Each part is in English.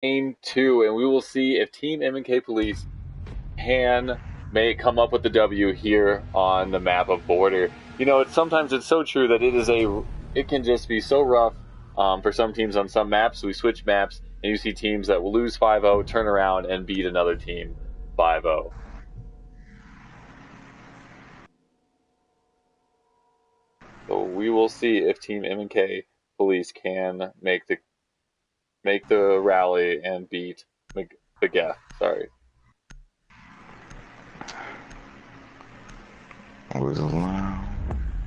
Game 2, and we will see if Team M&K Police may come up with the W here on the map of Border. You know, sometimes it's so true that it can just be so rough for some teams on some maps. We switch maps, and you see teams that will lose 5-0, turn around, and beat another team 5-0. So we will see if Team M&K Police can make the rally and beat the Geth. Sorry.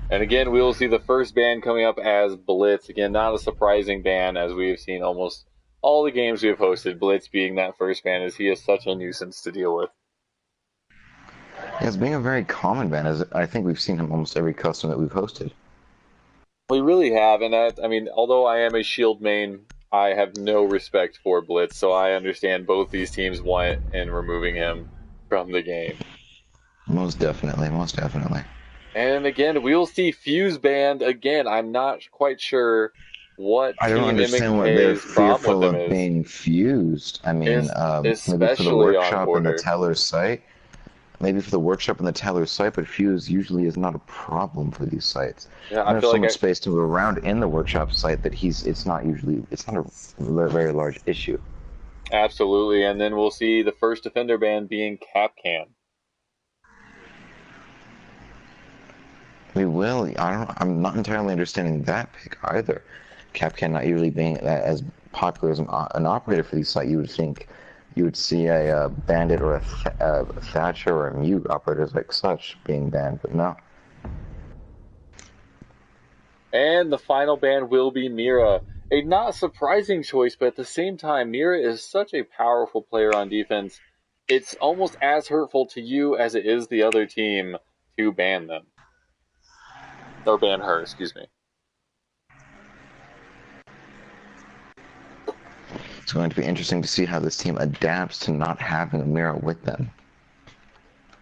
And again, we will see the first ban coming up as Blitz. Again, not a surprising ban, as we have seen almost all the games we have hosted, Blitz being that first ban, as he is such a nuisance to deal with. Yeah, it's being a very common ban, as I think we've seen him almost every custom that we've hosted. We really have, and I mean, although I am a Shield main, I have no respect for Blitz, so I understand both these teams want in removing him from the game. Most definitely, most definitely. And again, we'll see Fuse banned again. I'm not quite sure what I don't understand what they're fearful of being fused. I mean, maybe for the workshop and the teller's site. Maybe for the workshop and the teller's site, but fuse usually is not a problem for these sites. Yeah, I feel so much space to move around in the workshop site that it's not a very large issue. Absolutely, and then we'll see the first defender ban being Capcan. We will. I'm not entirely understanding that pick either. Capcan not usually being as popular as an operator for these sites. You would think you would see a Bandit or a Thatcher or a Mute operators like such being banned, but no. And the final ban will be Mira. A not surprising choice, but at the same time, Mira is such a powerful player on defense. It's almost as hurtful to you as it is the other team to ban them. Or ban her, excuse me. It's going to be interesting to see how this team adapts to not having a Mira with them.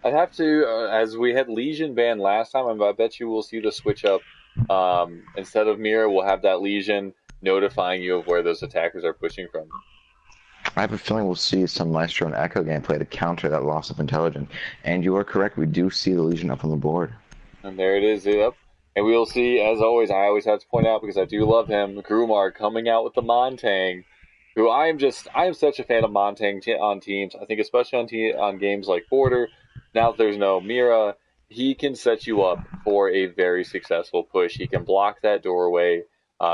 I'd have to, as we had Legion banned last time, I bet you we'll see the switch up. Instead of Mira, we'll have that Legion notifying you of where those attackers are pushing from. I have a feeling we'll see some Maestro and Echo gameplay to counter that loss of intelligence. And you are correct, we do see the Legion up on the board. And there it is, yep. And we will see, as always, I always have to point out, because I do love him, Grumar coming out with the Montang, who I am such a fan of Montang on teams. I think especially on games like Border, now that there's no Mira, he can set you up for a very successful push. He can block that doorway.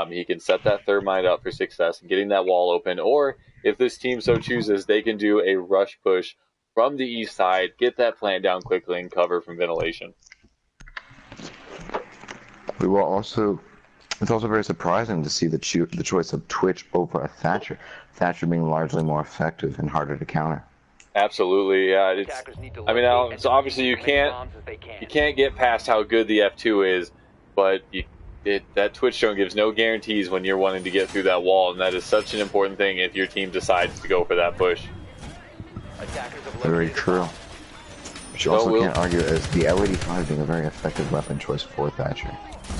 He can set that thermite up for success and getting that wall open. Or if this team so chooses, they can do a rush push from the east side, get that plant down quickly, and cover from ventilation. It's also very surprising to see the choice of Twitch over a Thatcher. Thatcher being largely more effective and harder to counter. Absolutely, yeah. So obviously you can't get past how good the F2 is, but that Twitch drone gives no guarantees when you're wanting to get through that wall, and that is such an important thing if your team decides to go for that push. Very true. But you also can't argue as the L85 being a very effective weapon choice for Thatcher.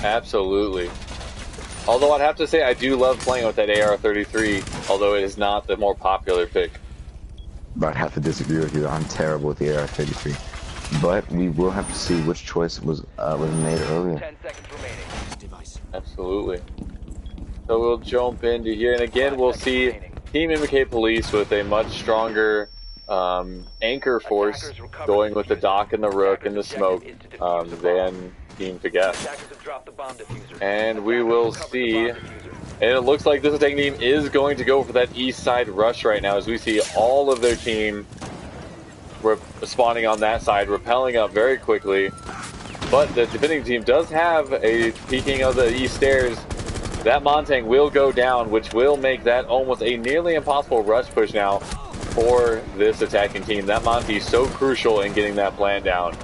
Absolutely. Although I'd have to say I do love playing with that AR-33, although it is not the more popular pick. But I have to disagree with you. I'm terrible with the AR-33. But we will have to see which choice was made earlier. 10 seconds remaining. Absolutely. So we'll jump into here, and again we'll see Team M&K Police with a much stronger anchor force going with the Doc and the Rook and the Smoke than Team TwiSTeDKeVinJTL's. And we will see, and it looks like this attacking team is going to go for that east side rush right now, as we see all of their team spawning on that side, rappelling up very quickly. But the defending team does have a peeking of the east stairs. That Montang will go down, which will make that almost a nearly impossible rush push now for this attacking team. That Monty is so crucial in getting that plan down.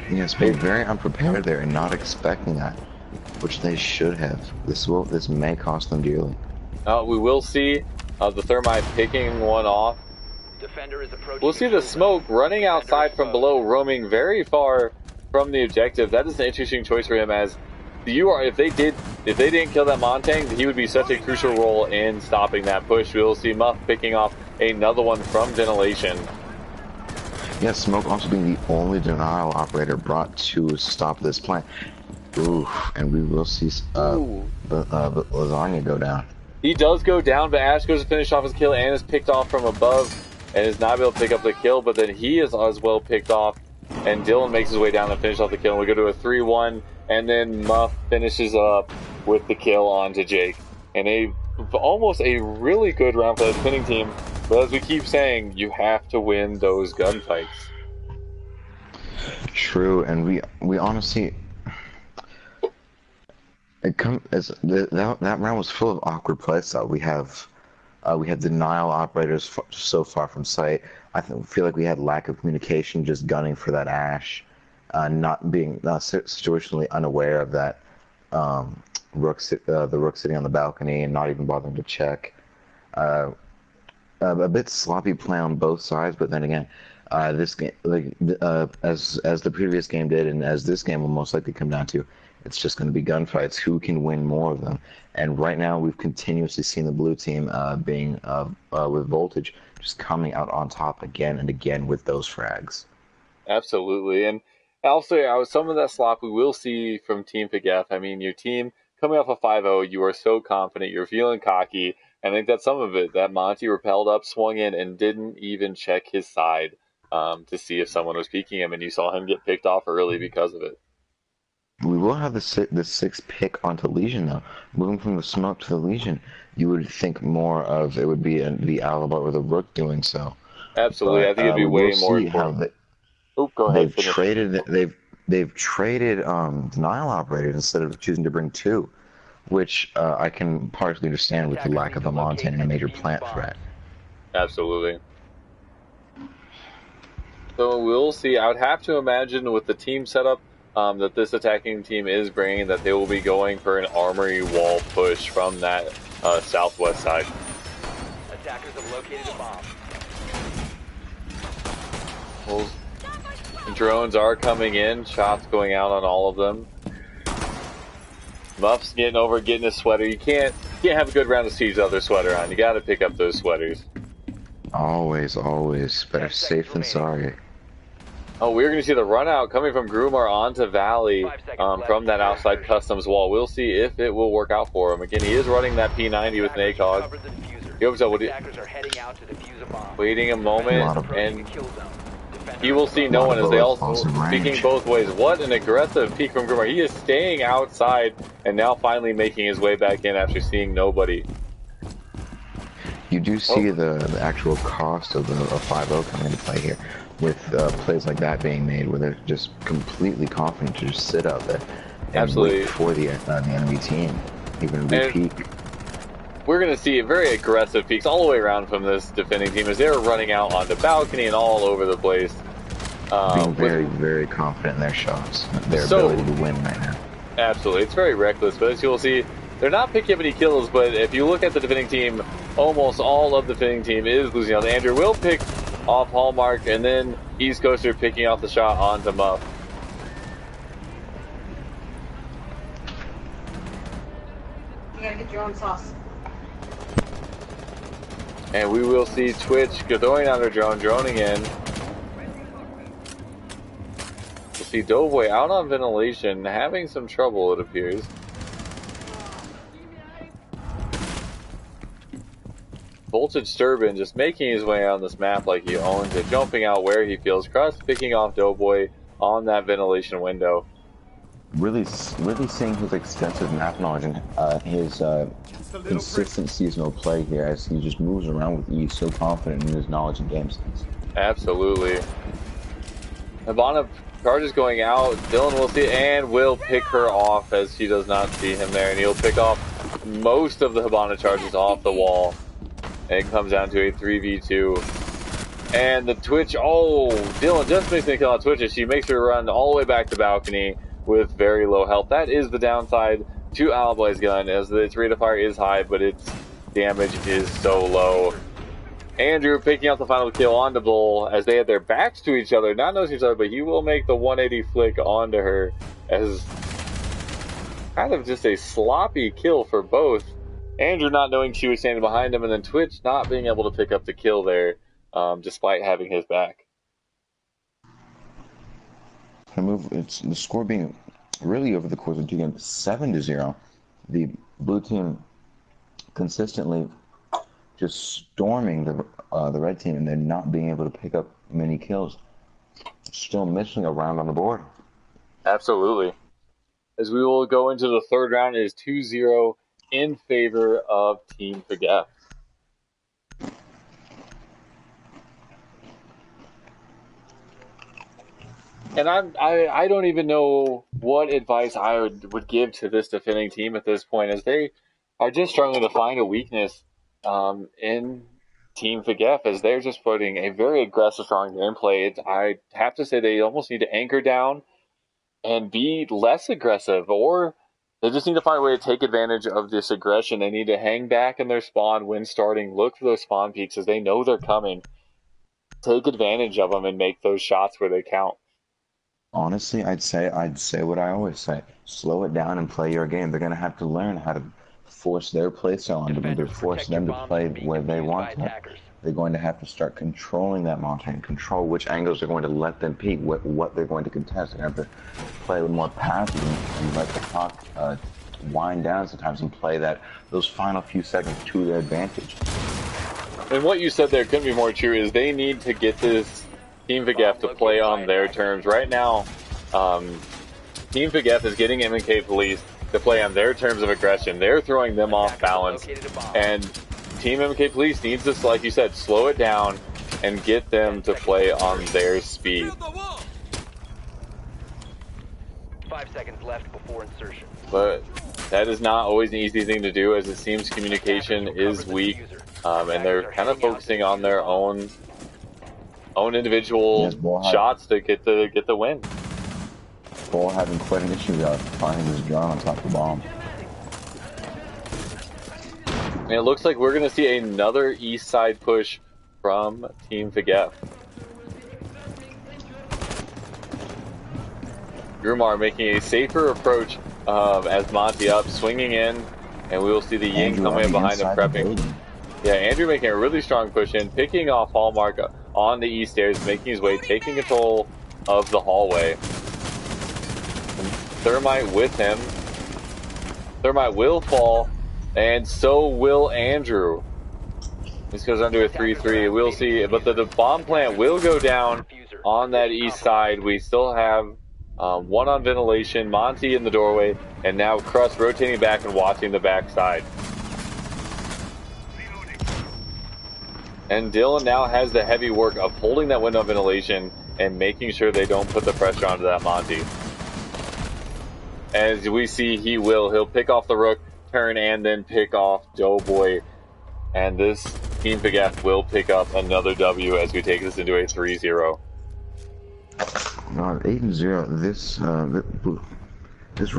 Yes, being very unprepared there and not expecting that, which they should have. This may cost them dearly. We will see the Thermite picking one off. We'll see the Smoke running outside from below, roaming very far from the objective. That is an interesting choice for him, as if they didn't kill that Montang, he would be such a crucial role in stopping that push. We'll see Muff picking off another one from Ventilation. Yeah, Smoke also being the only denial operator brought to stop this plan. Ooh, and we will see Lasagna go down. He does go down, but Ash goes to finish off his kill and is picked off from above and is not able to pick up the kill, but then he is as well picked off, and Dylan makes his way down to finish off the kill, and we go to a 3-1, and then Muff finishes up with the kill onto Jake. And almost a really good round for the defending team, but as we keep saying, you have to win those gunfights. True, and we honestly... that round was full of awkward playstyle. We had denial operators so far from sight. I feel like we had lack of communication, just gunning for that Ash, not being situationally unaware of that the rook sitting on the balcony and not even bothering to check. A bit sloppy play on both sides, but then again, this game, as the previous game did, and as this game will most likely come down to, it's just going to be gunfights. Who can win more of them? And right now, we've continuously seen the blue team being with Voltage just coming out on top again and again with those frags. Absolutely, and also some of that slop we will see from Team Pigaf. I mean, your team coming off a 5-0, you are so confident, you're feeling cocky. I think that's some of it. That Monty repelled up, swung in, and didn't even check his side to see if someone was peeking him, and you saw him get picked off early because of it. We will have the sixth pick onto Legion, though. Moving from the Smoke to the Legion, you would think more of it would be the Alibi or the Rook doing so. Absolutely, but, I think it'd be way more important. Go ahead. They've traded denial operators instead of choosing to bring two, which I can partially understand with the lack of a Montana and a major plant threat. Absolutely. So we'll see. I would have to imagine with the team setup that this attacking team is bringing, that they will be going for an armory wall push from that southwest side. Attackers have located a bomb. Well, drones are coming in, shots going out on all of them. Muff's getting his sweater. You can't have a good round of siege without their sweater on. You got to pick up those sweaters. Always. Better safe than sorry. Oh, we're going to see the run out coming from Grumar onto Valley from that outside customs wall. We'll see if it will work out for him. Again, he is running that P90 with an ACOG. He opens up with it. Waiting a moment, and he will see no one as they all speaking both ways. What an aggressive peek from Grumar. He is staying outside and now finally making his way back in after seeing nobody. You do see the actual cost of a 5-0 coming into play here, with plays like that being made, where they're just completely confident to just sit out there and wait for the enemy team, even re-peek. We're going to see very aggressive peaks all the way around from this defending team as they're running out onto balcony and all over the place. Being very confident in their shots, their ability to win right now. Absolutely. It's very reckless, but as you'll see, they're not picking up any kills, but if you look at the defending team, almost all of the defending team is losing out. Andrew will pick off Hallmark, and then East Coaster picking off the shot onto Muff. You gotta get your own sauce. And we will see Twitch throwing out her drone, droning in. We'll see Doughboy out on ventilation, having some trouble, it appears. Voltage Turbin just making his way on this map like he owns it, jumping out where he feels. Crust picking off Doughboy on that ventilation window. Really seeing his extensive map knowledge and his consistent seasonal play here as he just moves around with ease, so confident in his knowledge and game sense. Absolutely. Hibana charges going out. Dylan will see it and will pick her off as she does not see him there, and he'll pick off most of the Hibana charges off the wall. And it comes down to a 3v2. And the Twitch, Dylan just makes a kill on Twitch as she makes her run all the way back to balcony with very low health. That is the downside to Alibi's gun, as its rate of fire is high, but its damage is so low. Andrew picking up the final kill onto Bull as they had their backs to each other, not noticing each other, but he will make the 180 flick onto her as kind of just a sloppy kill for both. Andrew not knowing she was standing behind him, and then Twitch not being able to pick up the kill there, despite having his back. It's the score being really over the course of 2 games 7-0. The blue team consistently just storming the red team, and they're not being able to pick up many kills. Still missing a round on the board. Absolutely. As we will go into the third round, it is 2-0 in favor of Team Forget. And I don't even know what advice I would give to this defending team at this point, as they are just struggling to find a weakness in Team Forget, as they're just putting a very aggressive, strong gameplay. I have to say they almost need to anchor down and be less aggressive, or they just need to find a way to take advantage of this aggression. They need to hang back in their spawn when starting, look for those spawn peaks as they know they're coming, take advantage of them, and make those shots where they count. Honestly, I'd say what I always say: slow it down and play your game. They're gonna have to learn how to force their play style onto them. They're force them to play where they want to. They're going to have to start controlling that mountain, control which angles they're going to let them peek, what they're going to contest. They're going to have to play a little more passive and let the clock wind down sometimes and play those final few seconds to their advantage. And what you said there couldn't be more true, is they need to get this Team Forget to play on their terms. Right now, Team Forget is getting MK Police to play on their terms of aggression. They're throwing them off balance, and Team MK Police needs to, like you said, slow it down and get them to play on their speed. 5 seconds left before insertion. But that is not always an easy thing to do, as it seems communication is weak, and they're kind of focusing on their own individual shots to get the win. Ball having quite an issue finding his drone on top of the bomb. And it looks like we're going to see another east side push from Team Forget. Grumar making a safer approach as Monty up, swinging in, and we will see the Ying coming in behind him, prepping. Yeah, Andrew making a really strong push in, picking off Hallmark on the east stairs, making his way, taking control of the hallway. Thermite with him. Thermite will fall, and so will Andrew. This goes under a 3-3. We'll see, but the bomb plant will go down on that east side. We still have one on ventilation, Monty in the doorway, and now Crust rotating back and watching the backside. And Dylan now has the heavy work of holding that window of ventilation and making sure they don't put the pressure onto that Monty. As we see, he'll pick off the Rook, turn, and then pick off Doughboy. And this Team Forget will pick up another W as we take this into a 3-0. 8-0. This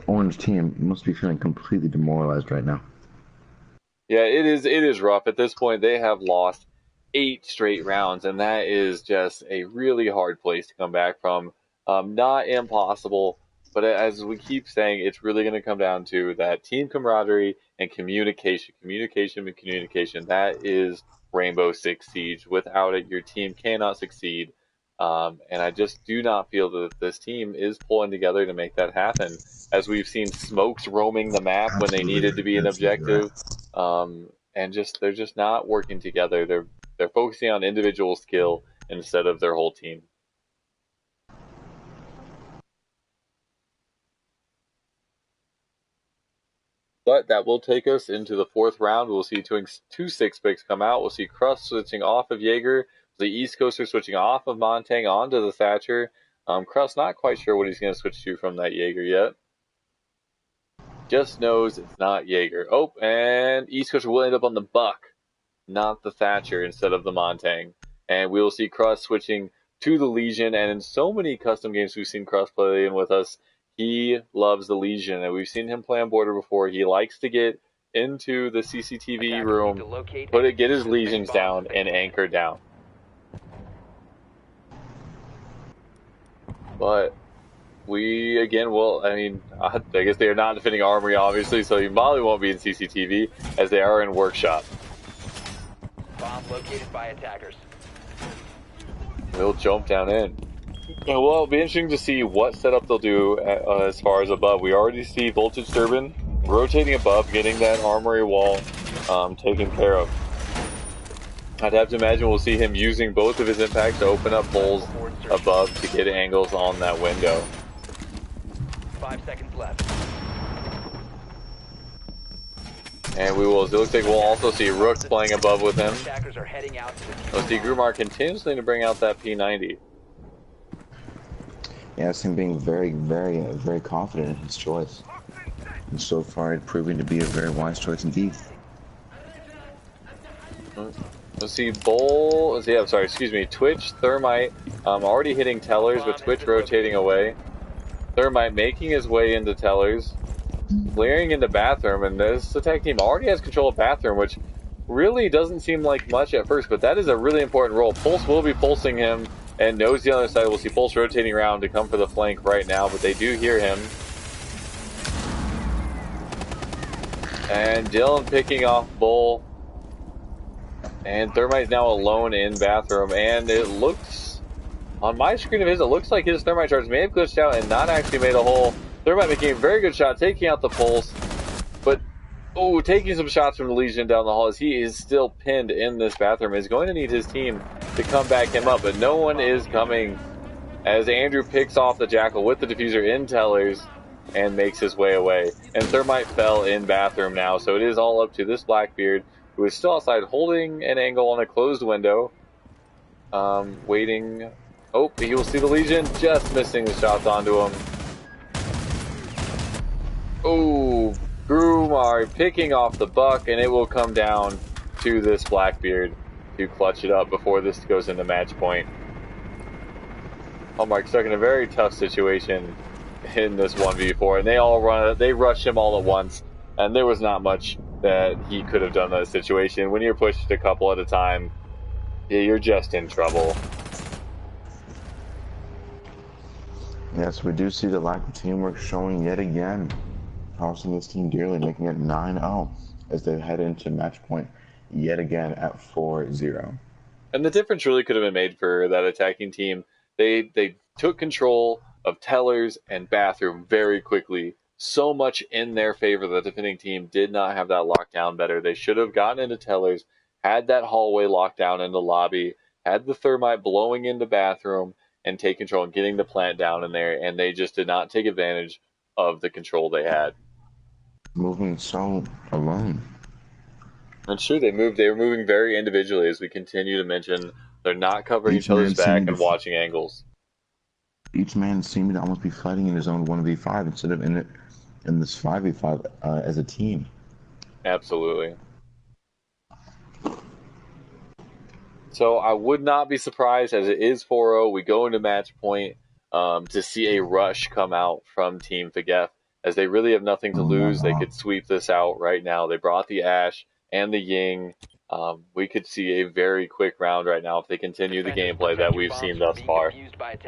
orange team must be feeling completely demoralized right now. Yeah, it is rough. At this point, they have lost 8 straight rounds, and that is just a really hard place to come back from. Not impossible, but as we keep saying, it's really going to come down to that team camaraderie and communication. Communication. That is Rainbow Six Siege. Without it, your team cannot succeed. And I just do not feel that this team is pulling together to make that happen. As we've seen smokes roaming the map when they needed to be an objective, and they're just not working together. They're focusing on individual skill instead of their whole team. But that will take us into the 4th round. We'll see two 6-picks come out. We'll see Crust switching off of Jaeger. The East Coaster switching off of Montang onto the Thatcher. Crust not quite sure what he's going to switch to from that Jaeger yet. Just knows it's not Jaeger. Oh, and East Coaster will end up on the Buck, not the Thatcher, instead of the Montang. And we will see Crust switching to the Legion. And in so many custom games we've seen Crust play in with us, he loves the Legion, and we've seen him play on border before. He likes to get into the CCTV room, get his Legions down, and anchor down. But we again will. I mean, I guess they are not defending Armory, obviously, so you probably won't be in CCTV as they are in Workshop. Bomb located by attackers. We'll jump down in. Well, it'll be interesting to see what setup they'll do as far as above. We already see Voltage Turbine rotating above, getting that Armory wall taken care of. I'd have to imagine we'll see him using both of his impacts to open up holes above to get angles on that window. 5 seconds left. And we will, it looks like we'll also see Rook playing above with him. Attackers are heading out to the We'll see Grumar continuously to bring out that P90. Yeah, it's him being very confident in his choice. And so far, it's proving to be a very wise choice indeed. Let's see Bull, yeah, I'm sorry, excuse me, Twitch, Thermite, already hitting Tellers, but Twitch rotating away. Thermite making his way into Tellers, clearing into Bathroom, and this attack team already has control of Bathroom, which really doesn't seem like much at first, but that is a really important role. Pulse will be pulsing him, and knows the other side. We'll see Pulse rotating around to come for the flank right now, but they do hear him. And Dylan picking off Bull. And Thermite's now alone in Bathroom, and it looks, on my screen of his, it looks like his Thermite charge may have glitched out and not actually made a hole. Thermite making a very good shot, taking out the Pulse, but, oh, taking some shots from the Legion down the hall as he is still pinned in this Bathroom. Is going to need his team to come back him up, but no one is coming as Andrew picks off the Jackal with the diffuser in Tellers and makes his way away. And Thermite fell in Bathroom now, so it is all up to this Blackbeard, who is still outside holding an angle on a closed window. Waiting. Oh, he will see the Legion, just missing the shots onto him. Oh, Grumar picking off the buck, and it will come down to this Blackbeard to clutch it up before this goes into match point. Hallmark stuck in a very tough situation in this 1v4, and they rush him all at once, and there was not much that he could have done in that situation. When you're pushed a couple at a time, you're just in trouble. Yes, we do see the lack of teamwork showing yet again, costing this team dearly, making it 9-0 as they head into match point yet again at 4-0. And the difference really could have been made for that attacking team. They took control of Tellers and Bathroom very quickly. So much in their favor that the defending team did not have that locked down better. They should have gotten into Tellers, had that hallway locked down in the lobby, had the Thermite blowing into Bathroom, and take control and getting the plant down in there, and they just did not take advantage of the control they had. Moving so alone. And sure, they were moving very individually, as we continue to mention. They're not covering each other's back and watching angles. Each man seemed to almost be fighting in his own 1v5 instead of in this 5v5 as a team. Absolutely. So I would not be surprised, as it is 4-0, we go into match point, to see a rush come out from Team Fagef, as they really have nothing to lose. They could sweep this out right now. They brought the Ash and the Ying. We could see a very quick round right now if they continue the gameplay that we've seen thus far.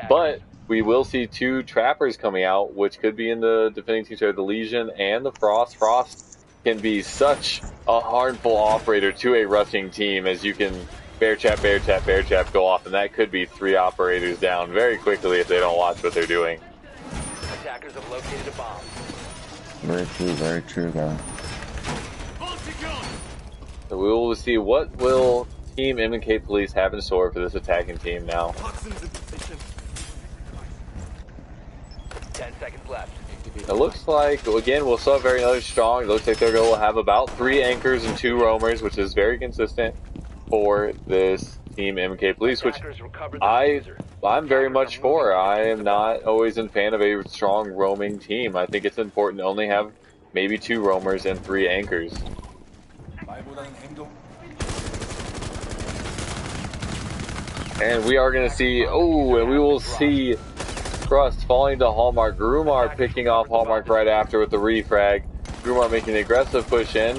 But we will see two Trappers coming out, which could be in the defending team, the Legion and the Frost. Frost can be such a harmful operator to a rushing team, as you can bear trap, go off, and that could be 3 operators down very quickly if they don't watch what they're doing. Attackers have located a bomb. Very true, guy. So we will see what will Team MK Police have in store for this attacking team now. 10 seconds left. It looks like, again, we'll still have very strong. It looks like they're going to have about 3 anchors and 2 roamers, which is very consistent for this Team MK Police, which I'm very much for. I am not always a fan of a strong roaming team. I think it's important to only have maybe 2 roamers and 3 anchors. And we are going to see, and we will see Thrust falling to Hallmark. Grumar picking off Hallmark right after with the refrag. Grumar making the aggressive push in.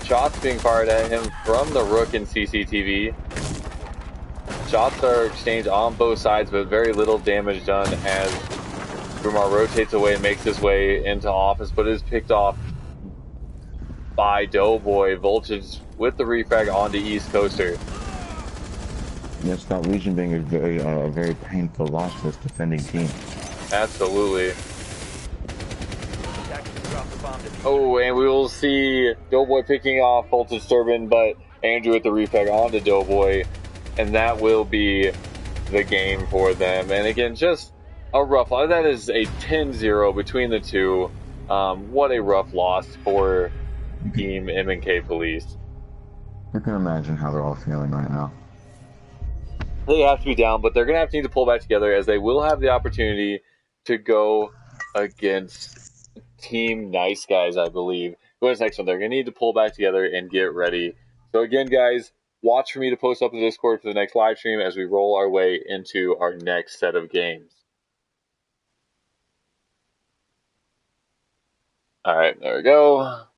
Shots being fired at him from the Rook in CCTV. Shots are exchanged on both sides, but very little damage done as Brumar rotates away and makes his way into office, but is picked off by Doughboy. Voltage with the refrag onto East Coaster. Yes, that Legion being a very painful loss for this defending team. Absolutely. Attackers have dropped the bomb diffuser. Oh, and we will see Doughboy picking off Voltage Turbine, but Andrew with the refrag onto Doughboy, and that will be the game for them. And again, just a rough loss. That is a 10-0 between the two. What a rough loss for Team M&K Police. You can imagine how they're all feeling right now. They have to be down, but they're going to have to need to pull back together, as they will have the opportunity to go against Team Nice Guys, I believe. Go ahead, next one. They're going to need to pull back together and get ready. So again, guys, watch for me to post up in the Discord for the next live stream as we roll our way into our next set of games. All right, there we go.